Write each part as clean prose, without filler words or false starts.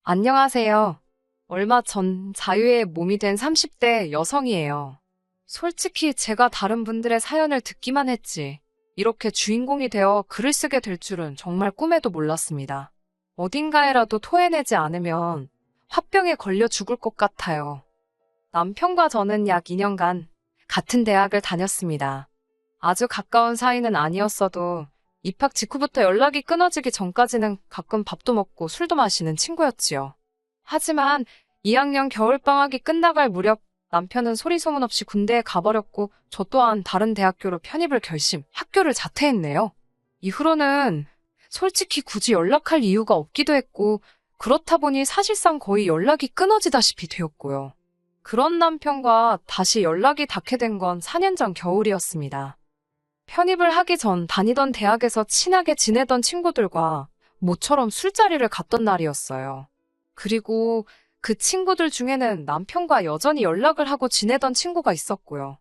안녕하세요. 얼마 전 자유의 몸이 된 30대 여성이에요. 솔직히 제가 다른 분들의 사연을 듣기만 했지, 이렇게 주인공이 되어 글을 쓰게 될 줄은 정말 꿈에도 몰랐습니다. 어딘가에라도 토해내지 않으면 화병에 걸려 죽을 것 같아요. 남편과 저는 약 2년간 같은 대학을 다녔습니다. 아주 가까운 사이는 아니었어도 입학 직후부터 연락이 끊어지기 전까지는 가끔 밥도 먹고 술도 마시는 친구였지요. 하지만 2학년 겨울방학이 끝나갈 무렵 남편은 소리 소문 없이 군대에 가버렸고 저 또한 다른 대학교로 편입을 학교를 자퇴했네요. 이후로는 솔직히 굳이 연락할 이유가 없기도 했고 그렇다 보니 사실상 거의 연락이 끊어지다시피 되었고요. 그런 남편과 다시 연락이 닿게 된 건 4년 전 겨울이었습니다. 편입을 하기 전 다니던 대학에서 친하게 지내던 친구들과 모처럼 술자리를 갔던 날이었어요. 그리고 그 친구들 중에는 남편과 여전히 연락을 하고 지내던 친구가 있었고요.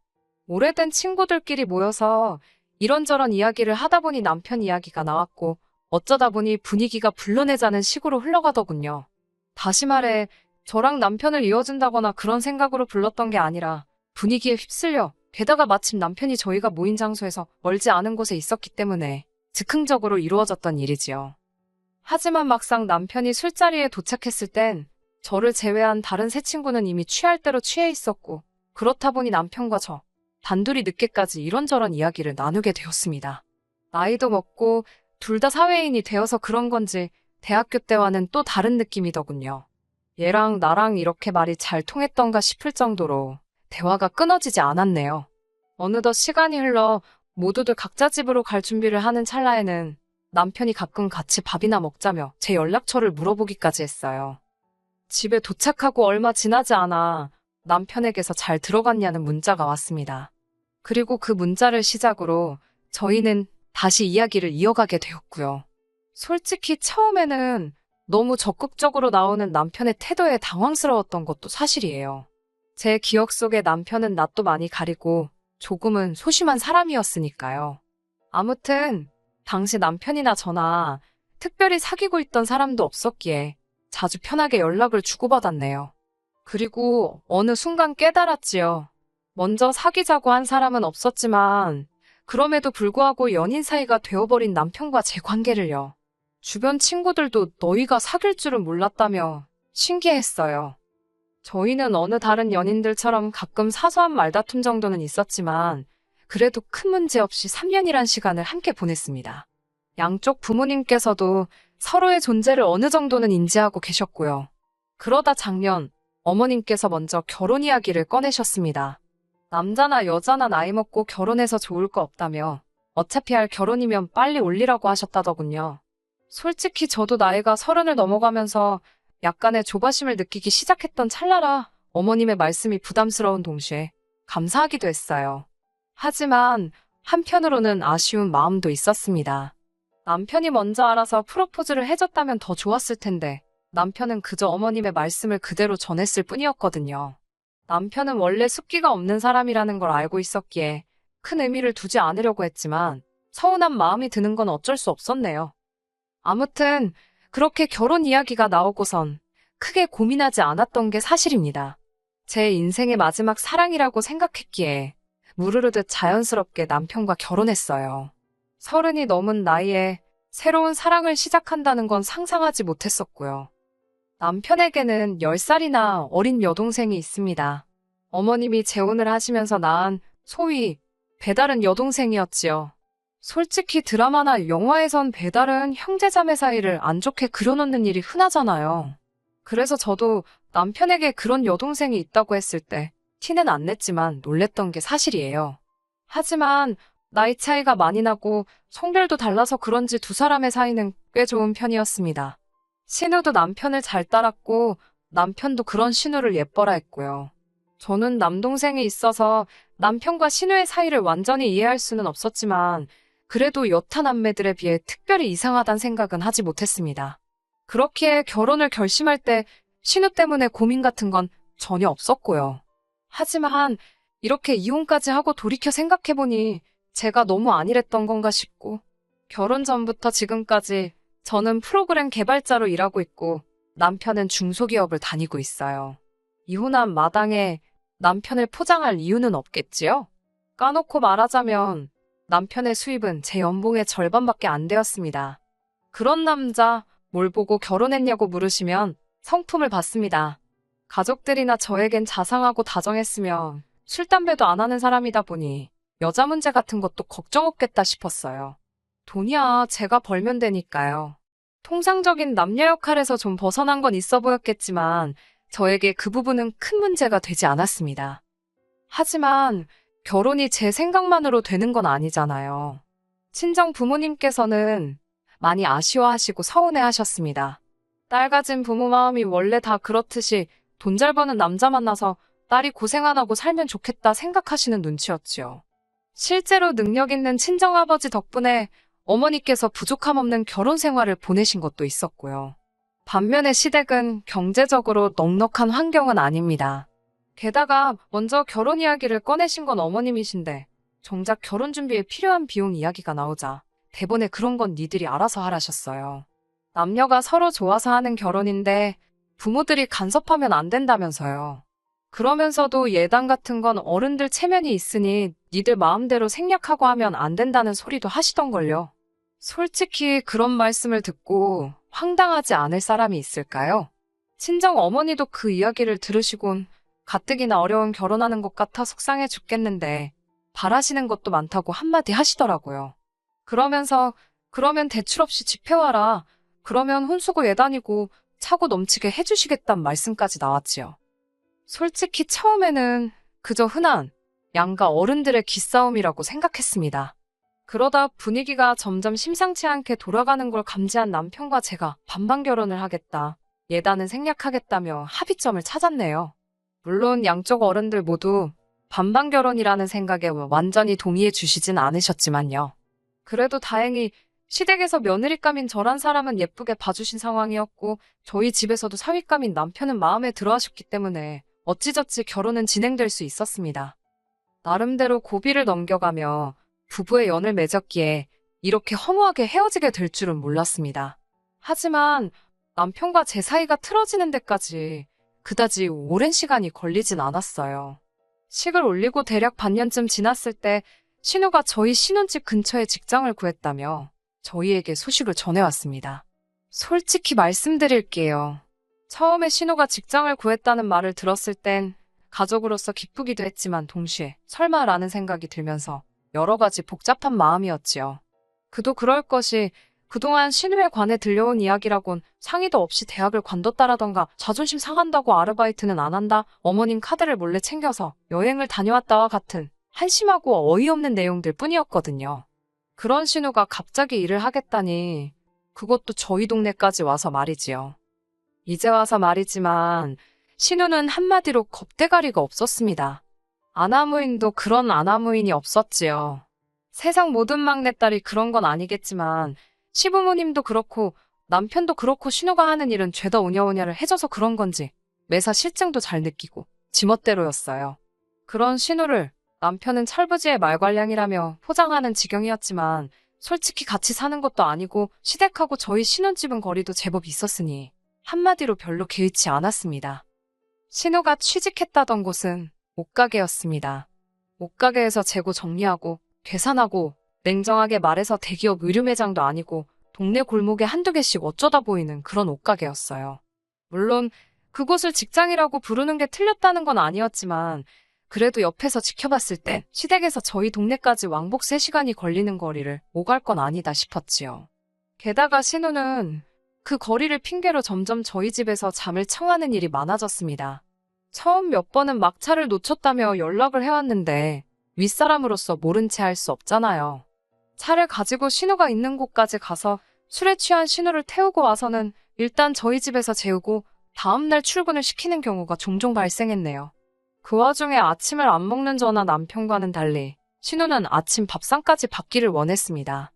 오래된 친구들끼리 모여서 이런저런 이야기를 하다 보니 남편 이야기가 나왔고 어쩌다 보니 분위기가 불러내자는 식으로 흘러가더군요. 다시 말해 저랑 남편을 이어준다거나 그런 생각으로 불렀던 게 아니라 분위기에 휩쓸려, 게다가 마침 남편이 저희가 모인 장소에서 멀지 않은 곳에 있었기 때문에 즉흥적으로 이루어졌던 일이지요. 하지만 막상 남편이 술자리에 도착했을 땐 저를 제외한 다른 세 친구는 이미 취할 대로 취해 있었고 그렇다 보니 남편과 저 단둘이 늦게까지 이런저런 이야기를 나누게 되었습니다. 나이도 먹고 둘 다 사회인이 되어서 그런 건지 대학교 때와는 또 다른 느낌이더군요. 얘랑 나랑 이렇게 말이 잘 통했던가 싶을 정도로 대화가 끊어지지 않았네요. 어느덧 시간이 흘러 모두들 각자 집으로 갈 준비를 하는 찰나에는 남편이 가끔 같이 밥이나 먹자며 제 연락처를 물어보기까지 했어요. 집에 도착하고 얼마 지나지 않아 남편에게서 잘 들어갔냐는 문자가 왔습니다. 그리고 그 문자를 시작으로 저희는 다시 이야기를 이어가게 되었고요. 솔직히 처음에는 너무 적극적으로 나오는 남편의 태도에 당황스러웠던 것도 사실이에요. 제 기억 속에 남편은 낯도 많이 가리고 조금은 소심한 사람이었으니까요. 아무튼 당시 남편이나 저나 특별히 사귀고 있던 사람도 없었기에 자주 편하게 연락을 주고받았네요. 그리고 어느 순간 깨달았지요. 먼저 사귀자고 한 사람은 없었지만 그럼에도 불구하고 연인 사이가 되어버린 남편과 제 관계를요. 주변 친구들도 너희가 사귈 줄은 몰랐다며 신기해했어요. 저희는 어느 다른 연인들처럼 가끔 사소한 말다툼 정도는 있었지만 그래도 큰 문제 없이 3년이란 시간을 함께 보냈습니다. 양쪽 부모님께서도 서로의 존재를 어느 정도는 인지하고 계셨고요. 그러다 작년 어머님께서 먼저 결혼 이야기를 꺼내셨습니다. 남자나 여자나 나이 먹고 결혼해서 좋을 거 없다며 어차피 할 결혼이면 빨리 올리라고 하셨다더군요. 솔직히 저도 나이가 30을 넘어가면서 약간의 조바심을 느끼기 시작했던 찰나라 어머님의 말씀이 부담스러운 동시에 감사하기도 했어요. 하지만 한편으로는 아쉬운 마음도 있었습니다. 남편이 먼저 알아서 프로포즈를 해줬다면 더 좋았을 텐데 남편은 그저 어머님의 말씀을 그대로 전했을 뿐이었거든요. 남편은 원래 숫기가 없는 사람이라는 걸 알고 있었기에 큰 의미를 두지 않으려고 했지만 서운한 마음이 드는 건 어쩔 수 없었네요. 아무튼 그렇게 결혼 이야기가 나오고선 크게 고민하지 않았던 게 사실입니다. 제 인생의 마지막 사랑이라고 생각했기에 무르르듯 자연스럽게 남편과 결혼했어요. 30이 넘은 나이에 새로운 사랑을 시작한다는 건 상상하지 못했었고요. 남편에게는 10살이나 어린 여동생이 있습니다. 어머님이 재혼을 하시면서 낳은 소위 배달은 여동생이었지요. 솔직히 드라마나 영화에선 배달은 형제자매 사이를 안 좋게 그려놓는 일이 흔하잖아요. 그래서 저도 남편에게 그런 여동생이 있다고 했을 때 티는 안 냈지만 놀랬던 게 사실이에요. 하지만 나이 차이가 많이 나고 성별도 달라서 그런지 두 사람의 사이는 꽤 좋은 편이었습니다. 신우도 남편을 잘 따랐고 남편도 그런 신우를 예뻐라 했고요. 저는 남동생이 있어서 남편과 신우의 사이를 완전히 이해할 수는 없었지만 그래도 여타 남매들에 비해 특별히 이상하단 생각은 하지 못했습니다. 그렇기에 결혼을 결심할 때 신우 때문에 고민 같은 건 전혀 없었고요. 하지만 이렇게 이혼까지 하고 돌이켜 생각해보니 제가 너무 안일했던 건가 싶고 결혼 전부터 지금까지 저는 프로그램 개발자로 일하고 있고 남편은 중소기업을 다니고 있어요. 이혼한 마당에 남편을 포장할 이유는 없겠지요? 까놓고 말하자면 남편의 수입은 제 연봉의 절반밖에 안 되었습니다. 그런 남자 뭘 보고 결혼했냐고 물으시면 성품을 받습니다. 가족들이나 저에겐 자상하고 다정했으며 술, 담배도 안 하는 사람이다 보니 여자 문제 같은 것도 걱정 없겠다 싶었어요. 돈이야 제가 벌면 되니까요. 통상적인 남녀 역할에서 좀 벗어난 건 있어 보였겠지만 저에게 그 부분은 큰 문제가 되지 않았습니다. 하지만 결혼이 제 생각만으로 되는 건 아니잖아요. 친정 부모님께서는 많이 아쉬워하시고 서운해하셨습니다. 딸 가진 부모 마음이 원래 다 그렇듯이 돈 잘 버는 남자 만나서 딸이 고생 안 하고 살면 좋겠다 생각하시는 눈치였지요. 실제로 능력 있는 친정아버지 덕분에 어머니께서 부족함 없는 결혼 생활을 보내신 것도 있었고요. 반면에 시댁은 경제적으로 넉넉한 환경은 아닙니다. 게다가 먼저 결혼 이야기를 꺼내신 건 어머님이신데 정작 결혼 준비에 필요한 비용 이야기가 나오자 대본에 그런 건 니들이 알아서 하라셨어요. 남녀가 서로 좋아서 하는 결혼인데 부모들이 간섭하면 안 된다면서요. 그러면서도 예단 같은 건 어른들 체면이 있으니 니들 마음대로 생략하고 하면 안 된다는 소리도 하시던걸요. 솔직히 그런 말씀을 듣고 황당하지 않을 사람이 있을까요? 친정 어머니도 그 이야기를 들으시곤 가뜩이나 어려운 결혼하는 것 같아 속상해 죽겠는데 바라시는 것도 많다고 한마디 하시더라고요. 그러면서 그러면 대출 없이 집해와라. 그러면 혼수고 예단이고 차고 넘치게 해주시겠단 말씀까지 나왔지요. 솔직히 처음에는 그저 흔한 양가 어른들의 기싸움이라고 생각했습니다. 그러다 분위기가 점점 심상치 않게 돌아가는 걸 감지한 남편과 제가 반반 결혼을 하겠다, 예단은 생략하겠다며 합의점을 찾았네요. 물론 양쪽 어른들 모두 반반 결혼이라는 생각에 완전히 동의해 주시진 않으셨지만요. 그래도 다행히 시댁에서 며느리감인 저란 사람은 예쁘게 봐주신 상황이었고 저희 집에서도 사위감인 남편은 마음에 들어하셨기 때문에 어찌저찌 결혼은 진행될 수 있었습니다. 나름대로 고비를 넘겨가며 부부의 연을 맺었기에 이렇게 허무하게 헤어지게 될 줄은 몰랐습니다. 하지만 남편과 제 사이가 틀어지는 데까지 그다지 오랜 시간이 걸리진 않았어요. 식을 올리고 대략 반년쯤 지났을 때 신우가 저희 신혼집 근처에 직장을 구했다며 저희에게 소식을 전해왔습니다. 솔직히 말씀드릴게요. 처음에 신우가 직장을 구했다는 말을 들었을 땐 가족으로서 기쁘기도 했지만 동시에 설마라는 생각이 들면서 여러 가지 복잡한 마음이었지요. 그도 그럴 것이 그동안 신우에 관해 들려온 이야기라곤 상의도 없이 대학을 관뒀다라던가 자존심 상한다고 아르바이트는 안 한다, 어머님 카드를 몰래 챙겨서 여행을 다녀왔다와 같은 한심하고 어이없는 내용들 뿐이었거든요. 그런 신우가 갑자기 일을 하겠다니 그것도 저희 동네까지 와서 말이지요. 이제 와서 말이지만 신우는 한마디로 겁대가리가 없었습니다. 아나무인도 그런 아나무인이 없었지요. 세상 모든 막내딸이 그런 건 아니겠지만 시부모님도 그렇고 남편도 그렇고 신우가 하는 일은 죄다 오냐오냐를 해줘서 그런 건지 매사 실증도 잘 느끼고 지멋대로였어요. 그런 신우를 남편은 철부지의 말괄량이라며 포장하는 지경이었지만 솔직히 같이 사는 것도 아니고 시댁하고 저희 신혼집은 거리도 제법 있었으니 한마디로 별로 개의치 않았습니다. 신우가 취직했다던 곳은 옷가게였습니다. 옷가게에서 재고 정리하고 계산하고 냉정하게 말해서 대기업 의류매장도 아니고 동네 골목에 한두 개씩 어쩌다 보이는 그런 옷가게였어요. 물론 그곳을 직장이라고 부르는 게 틀렸다는 건 아니었지만 그래도 옆에서 지켜봤을 땐 시댁에서 저희 동네까지 왕복 3시간이 걸리는 거리를 오갈 건 아니다 싶었지요. 게다가 신우는 그 거리를 핑계로 점점 저희 집에서 잠을 청하는 일이 많아졌습니다. 처음 몇 번은 막차를 놓쳤다며 연락을 해왔는데 윗사람으로서 모른 채 할 수 없잖아요. 차를 가지고 신우가 있는 곳까지 가서 술에 취한 신우를 태우고 와서는 일단 저희 집에서 재우고 다음날 출근을 시키는 경우가 종종 발생했네요. 그 와중에 아침을 안 먹는 저나 남편과는 달리 신우는 아침 밥상까지 받기를 원했습니다.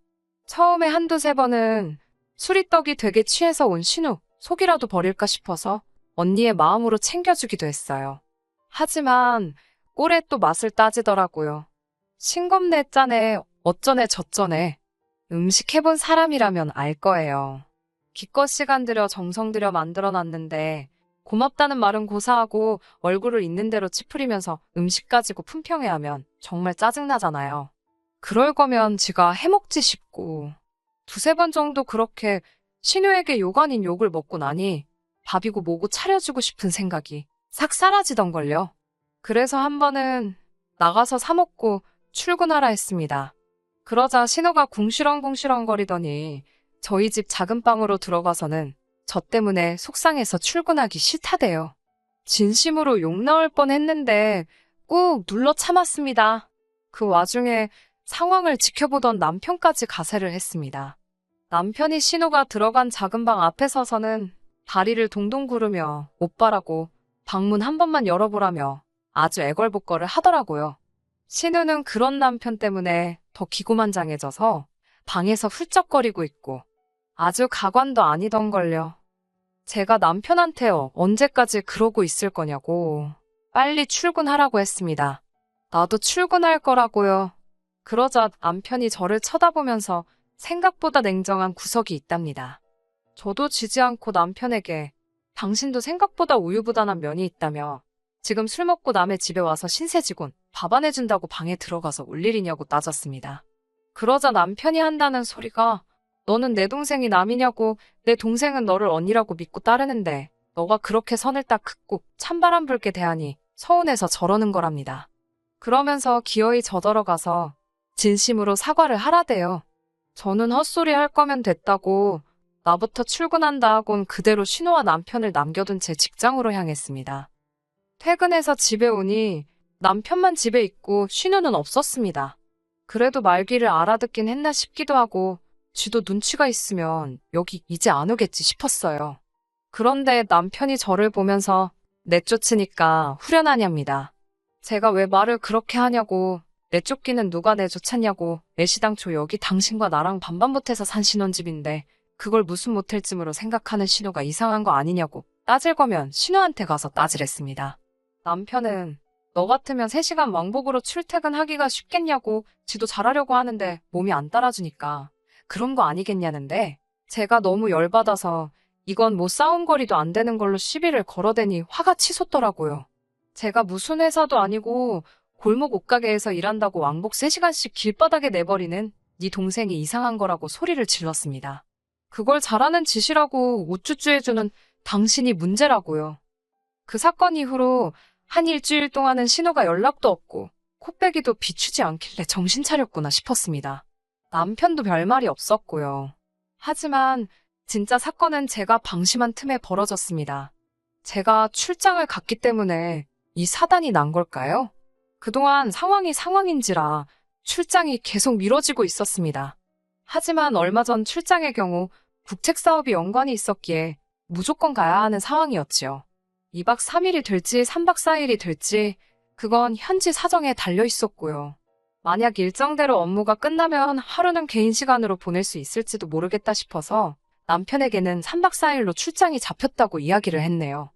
처음에 한두세 번은 술이 떡이 되게 취해서 온 신우, 속이라도 버릴까 싶어서 언니의 마음으로 챙겨주기도 했어요. 하지만 꼴에 또 맛을 따지더라고요. 싱겁네 짜네 어쩌네 저쩌네. 음식 해본 사람이라면 알 거예요. 기껏 시간 들여 정성 들여 만들어놨는데 고맙다는 말은 고사하고 얼굴을 있는 대로 찌푸리면서 음식 가지고 품평해하면 정말 짜증나잖아요. 그럴 거면 지가 해먹지 싶고 두세 번 정도 그렇게 신우에게 욕 아닌 욕을 먹고 나니 밥이고 뭐고 차려주고 싶은 생각이 싹 사라지던걸요. 그래서 한 번은 나가서 사 먹고 출근하라 했습니다. 그러자 신우가 궁시렁궁시렁거리더니 저희 집 작은 방으로 들어가서는 저 때문에 속상해서 출근하기 싫다대요. 진심으로 욕 나올 뻔했는데 꾹 눌러 참았습니다. 그 와중에 상황을 지켜보던 남편까지 가세를 했습니다. 남편이 신우가 들어간 작은 방 앞에 서서는 다리를 동동 구르며 오빠라고 방문 한 번만 열어보라며 아주 애걸복걸을 하더라고요. 신우는 그런 남편 때문에 더 기고만장해져서 방에서 훌쩍거리고 있고 아주 가관도 아니던걸요. 제가 남편한테 언제까지 그러고 있을 거냐고 빨리 출근하라고 했습니다. 나도 출근할 거라고요. 그러자 남편이 저를 쳐다보면서 생각보다 냉정한 구석이 있답니다. 저도 지지 않고 남편에게 당신도 생각보다 우유부단한 면이 있다며 지금 술 먹고 남의 집에 와서 신세지곤 밥 안 해준다고 방에 들어가서 올 일이냐고 따졌습니다. 그러자 남편이 한다는 소리가 너는 내 동생이 남이냐고 내 동생은 너를 언니라고 믿고 따르는데 너가 그렇게 선을 딱 긋고 찬바람 불게 대하니 서운해서 저러는 거랍니다. 그러면서 기어이 저더러가서 진심으로 사과를 하라대요. 저는 헛소리 할 거면 됐다고 나부터 출근한다 하곤 그대로 신우와 남편을 남겨둔 제 직장으로 향했습니다. 퇴근해서 집에 오니 남편만 집에 있고 신우는 없었습니다. 그래도 말귀를 알아듣긴 했나 싶기도 하고 쥐도 눈치가 있으면 여기 이제 안 오겠지 싶었어요. 그런데 남편이 저를 보면서 내쫓으니까 후련하냐입니다. 제가 왜 말을 그렇게 하냐고 내쫓기는 누가 내쫓았냐고 애시당초 여기 당신과 나랑 반반 못해서 산 신혼집인데 그걸 무슨 모텔쯤으로 생각하는 신우가 이상한 거 아니냐고 따질 거면 신우한테 가서 따지랬습니다. 남편은 너 같으면 3시간 왕복으로 출퇴근하기가 쉽겠냐고 지도 잘하려고 하는데 몸이 안 따라주니까 그런 거 아니겠냐는데 제가 너무 열받아서 이건 뭐 싸움거리도 안 되는 걸로 시비를 걸어대니 화가 치솟더라고요. 제가 무슨 회사도 아니고 골목 옷가게에서 일한다고 왕복 3시간씩 길바닥에 내버리는 네 동생이 이상한 거라고 소리를 질렀습니다. 그걸 잘하는 짓이라고 우쭈쭈 해주는 당신이 문제라고요. 그 사건 이후로 한 일주일 동안은 신우가 연락도 없고 코빼기도 비추지 않길래 정신 차렸구나 싶었습니다. 남편도 별말이 없었고요. 하지만 진짜 사건은 제가 방심한 틈에 벌어졌습니다. 제가 출장을 갔기 때문에 이 사단이 난 걸까요? 그동안 상황이 상황인지라 출장이 계속 미뤄지고 있었습니다. 하지만 얼마 전 출장의 경우 국책사업이 연관이 있었기에 무조건 가야 하는 상황이었지요. 2박 3일이 될지 3박 4일이 될지 그건 현지 사정에 달려 있었고요. 만약 일정대로 업무가 끝나면 하루는 개인 시간으로 보낼 수 있을지도 모르겠다 싶어서 남편에게는 3박 4일로 출장이 잡혔다고 이야기를 했네요.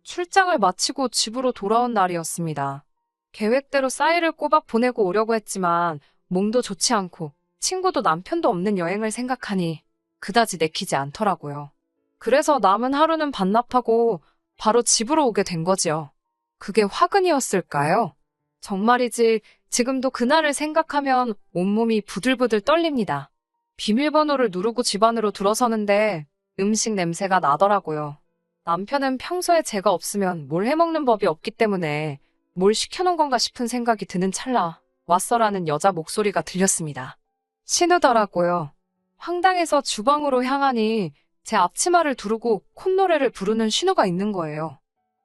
출장을 마치고 집으로 돌아온 날이었습니다. 계획대로 사일을 꼬박 보내고 오려고 했지만 몸도 좋지 않고 친구도 남편도 없는 여행을 생각하니 그다지 내키지 않더라고요. 그래서 남은 하루는 반납하고 바로 집으로 오게 된 거지요. 그게 화근이었을까요? 정말이지 지금도 그날을 생각하면 온몸이 부들부들 떨립니다. 비밀번호를 누르고 집 안으로 들어서는데 음식 냄새가 나더라고요. 남편은 평소에 제가 없으면 뭘 해먹는 법이 없기 때문에 뭘 시켜놓은 건가 싶은 생각이 드는 찰나 왔어라는 여자 목소리가 들렸습니다. 신우더라고요. 황당해서 주방으로 향하니 제 앞치마를 두르고 콧노래를 부르는 신우가 있는 거예요.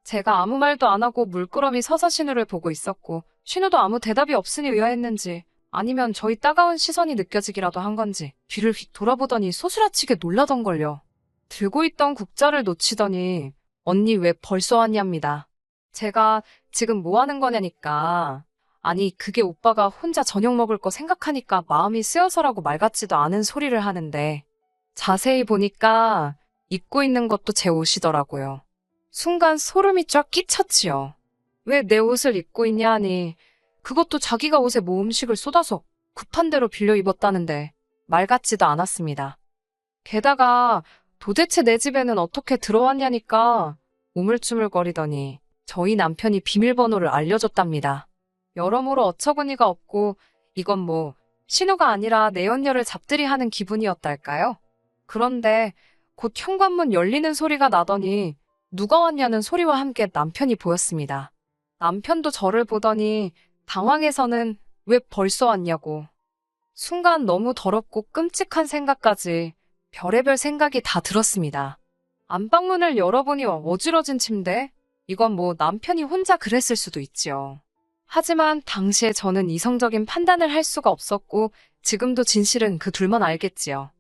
제가 아무 말도 안 하고 물끄러미 서서 신우를 보고 있었고 신우도 아무 대답이 없으니 의아했는지 아니면 저희 따가운 시선이 느껴지기라도 한 건지 뒤를 휙 돌아보더니 소스라치게 놀라던걸요. 들고 있던 국자를 놓치더니 언니 왜 벌써 왔냐입니다. 제가 지금 뭐 하는 거냐니까 아니 그게 오빠가 혼자 저녁 먹을 거 생각하니까 마음이 쓰여서라고 말 같지도 않은 소리를 하는데 자세히 보니까 입고 있는 것도 제 옷이더라고요. 순간 소름이 쫙 끼쳤지요. 왜 내 옷을 입고 있냐 하니 그것도 자기가 옷에 뭐 음식을 쏟아서 급한 대로 빌려 입었다는데 말 같지도 않았습니다. 게다가 도대체 내 집에는 어떻게 들어왔냐니까 우물쭈물거리더니 저희 남편이 비밀번호를 알려줬답니다. 여러모로 어처구니가 없고 이건 뭐 신호가 아니라 내연녀를 잡들이 하는 기분이었달까요? 그런데 곧 현관문 열리는 소리가 나더니 누가 왔냐는 소리와 함께 남편이 보였습니다. 남편도 저를 보더니 당황해서는 왜 벌써 왔냐고. 순간 너무 더럽고 끔찍한 생각까지 별의별 생각이 다 들었습니다. 안방문을 열어보니 어지러진 침대? 이건 뭐 남편이 혼자 그랬을 수도 있지요. 하지만 당시에 저는 이성적인 판단을 할 수가 없었고 지금도 진실은 그 둘만 알겠지요.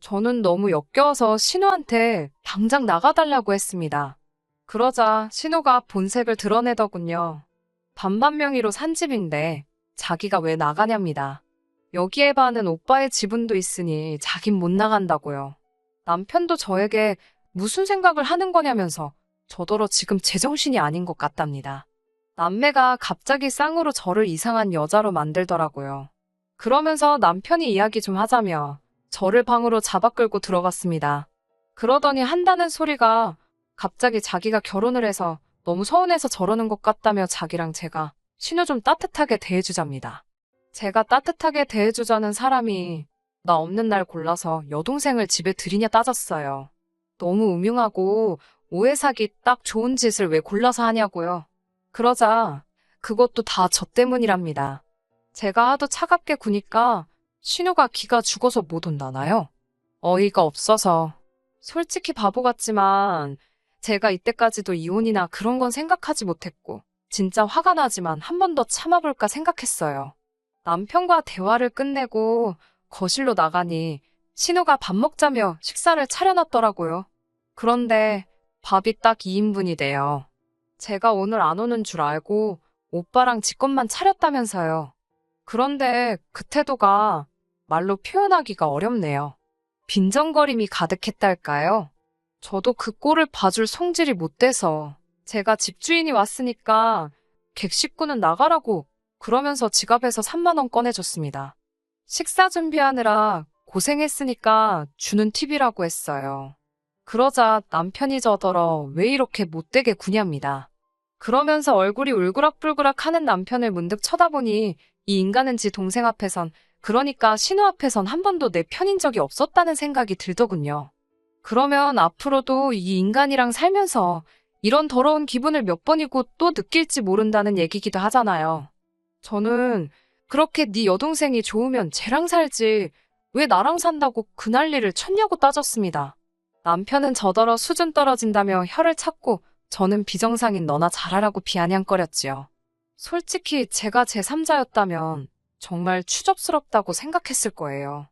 저는 너무 역겨워서 신우한테 당장 나가달라고 했습니다. 그러자 신우가 본색을 드러내더군요. 반반명의로 산 집인데 자기가 왜 나가냐입니다. 여기에 반은 오빠의 지분도 있으니 자긴 못 나간다고요. 남편도 저에게 무슨 생각을 하는 거냐면서 저더러 지금 제정신이 아닌 것 같답니다. 남매가 갑자기 쌍으로 저를 이상한 여자로 만들더라고요. 그러면서 남편이 이야기 좀 하자며 저를 방으로 잡아 끌고 들어갔습니다. 그러더니 한다는 소리가 갑자기 자기가 결혼을 해서 너무 서운해서 저러는 것 같다며 자기랑 제가 신우 좀 따뜻하게 대해주자입니다. 제가 따뜻하게 대해주자는 사람이 나 없는 날 골라서 여동생을 집에 들이냐 따졌어요. 너무 음흉하고 오해 사기 딱 좋은 짓을 왜 골라서 하냐고요. 그러자 그것도 다 저 때문이랍니다. 제가 하도 차갑게 구니까 신우가 기가 죽어서 못 온다나요? 어이가 없어서. 솔직히 바보 같지만 제가 이때까지도 이혼이나 그런 건 생각하지 못했고 진짜 화가 나지만 한 번 더 참아볼까 생각했어요. 남편과 대화를 끝내고 거실로 나가니 신우가 밥 먹자며 식사를 차려놨더라고요. 그런데 밥이 딱 2인분이 돼요. 제가 오늘 안 오는 줄 알고 오빠랑 지 것만 차렸다면서요. 그런데 그 태도가 말로 표현하기가 어렵네요. 빈정거림이 가득했달까요? 저도 그 꼴을 봐줄 성질이 못 돼서 제가 집주인이 왔으니까 객식구는 나가라고 그러면서 지갑에서 3만 원 꺼내줬습니다. 식사 준비하느라 고생했으니까 주는 팁이라고 했어요. 그러자 남편이 저더러 왜 이렇게 못되게 구냐입니다. 그러면서 얼굴이 울그락불그락 하는 남편을 문득 쳐다보니 이 인간은 지 동생 앞에선 그러니까 신우 앞에선 한 번도 내 편인 적이 없었다는 생각이 들더군요. 그러면 앞으로도 이 인간이랑 살면서 이런 더러운 기분을 몇 번이고 또 느낄지 모른다는 얘기기도 하잖아요. 저는 그렇게 네 여동생이 좋으면 쟤랑 살지 왜 나랑 산다고 그 난리를 쳤냐고 따졌습니다. 남편은 저더러 수준 떨어진다며 혀를 찾고 저는 비정상인 너나 잘하라고 비아냥거렸지요. 솔직히 제가 제3자였다면 정말 추접스럽다고 생각했을 거예요.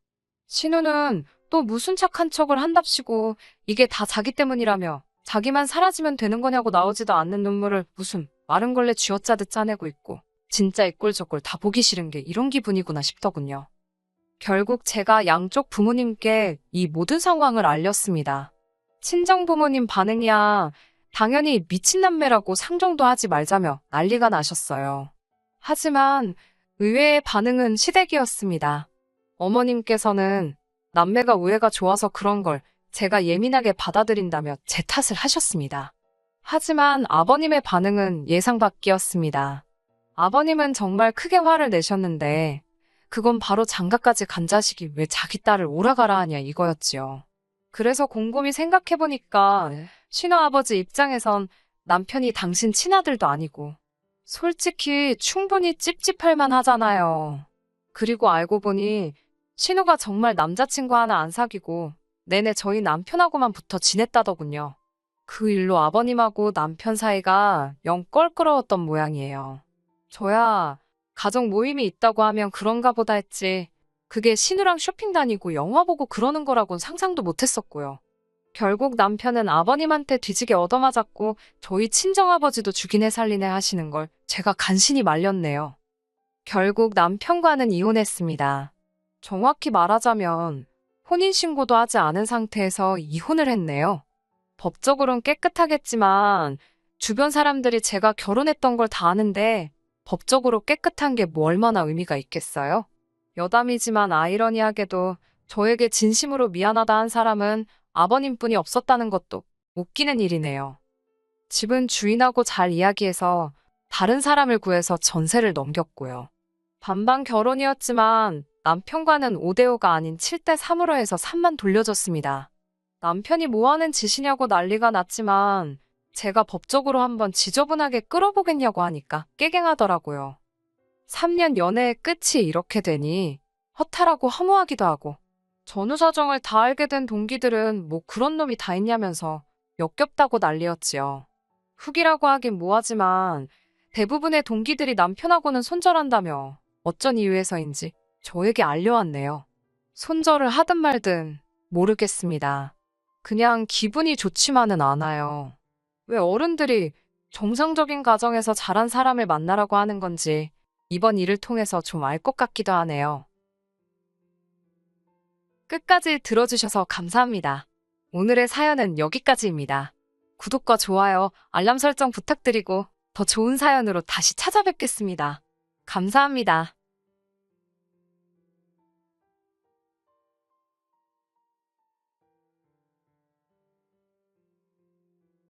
신우는 또 무슨 착한 척을 한답시고 이게 다 자기 때문이라며 자기만 사라지면 되는 거냐고 나오지도 않는 눈물을 무슨 마른 걸레 쥐어짜듯 짜내고 있고 진짜 이꼴저꼴 다 보기 싫은 게 이런 기분이구나 싶더군요. 결국 제가 양쪽 부모님께 이 모든 상황을 알렸습니다. 친정부모님 반응이야 당연히 미친남매라고 상종도 하지 말자며 난리가 나셨어요. 하지만 의외의 반응은 시댁이었습니다. 어머님께서는 남매가 우애가 좋아서 그런 걸 제가 예민하게 받아들인다며 제 탓을 하셨습니다. 하지만 아버님의 반응은 예상 밖이었습니다. 아버님은 정말 크게 화를 내셨는데 그건 바로 장가까지 간 자식이 왜 자기 딸을 오라가라 하냐 이거였지요. 그래서 곰곰이 생각해보니까 신우아버지 입장에선 남편이 당신 친아들도 아니고 솔직히 충분히 찝찝할 만하잖아요. 그리고 알고 보니 신우가 정말 남자친구 하나 안 사귀고 내내 저희 남편하고만 붙어 지냈다더군요. 그 일로 아버님하고 남편 사이가 영 껄끄러웠던 모양이에요. 저야 가족 모임이 있다고 하면 그런가 보다 했지 그게 신우랑 쇼핑 다니고 영화 보고 그러는 거라곤 상상도 못했었고요. 결국 남편은 아버님한테 뒤지게 얻어맞았고 저희 친정아버지도 죽이네 살리네 하시는 걸 제가 간신히 말렸네요. 결국 남편과는 이혼했습니다. 정확히 말하자면 혼인신고도 하지 않은 상태에서 이혼을 했네요. 법적으론 깨끗하겠지만 주변 사람들이 제가 결혼했던 걸 다 아는데 법적으로 깨끗한 게 뭐 얼마나 의미가 있겠어요? 여담이지만 아이러니하게도 저에게 진심으로 미안하다 한 사람은 아버님뿐이 없었다는 것도 웃기는 일이네요. 집은 주인하고 잘 이야기해서 다른 사람을 구해서 전세를 넘겼고요. 반반 결혼이었지만 남편과는 5대5가 아닌 7대3으로 해서 3만 돌려줬습니다. 남편이 뭐 하는 짓이냐고 난리가 났지만 제가 법적으로 한번 지저분하게 끌어보겠냐고 하니까 깨갱하더라고요. 3년 연애의 끝이 이렇게 되니 허탈하고 허무하기도 하고 전후 사정을 다 알게 된 동기들은 뭐 그런 놈이 다 있냐면서 역겹다고 난리였지요. 훅이라고 하긴 뭐하지만 대부분의 동기들이 남편하고는 손절한다며 어쩐 이유에서인지 저에게 알려왔네요. 손절을 하든 말든 모르겠습니다. 그냥 기분이 좋지만은 않아요. 왜 어른들이 정상적인 가정에서 자란 사람을 만나라고 하는 건지 이번 일을 통해서 좀 알 것 같기도 하네요. 끝까지 들어주셔서 감사합니다. 오늘의 사연은 여기까지입니다. 구독과 좋아요, 알람 설정 부탁드리고 더 좋은 사연으로 다시 찾아뵙겠습니다. 감사합니다.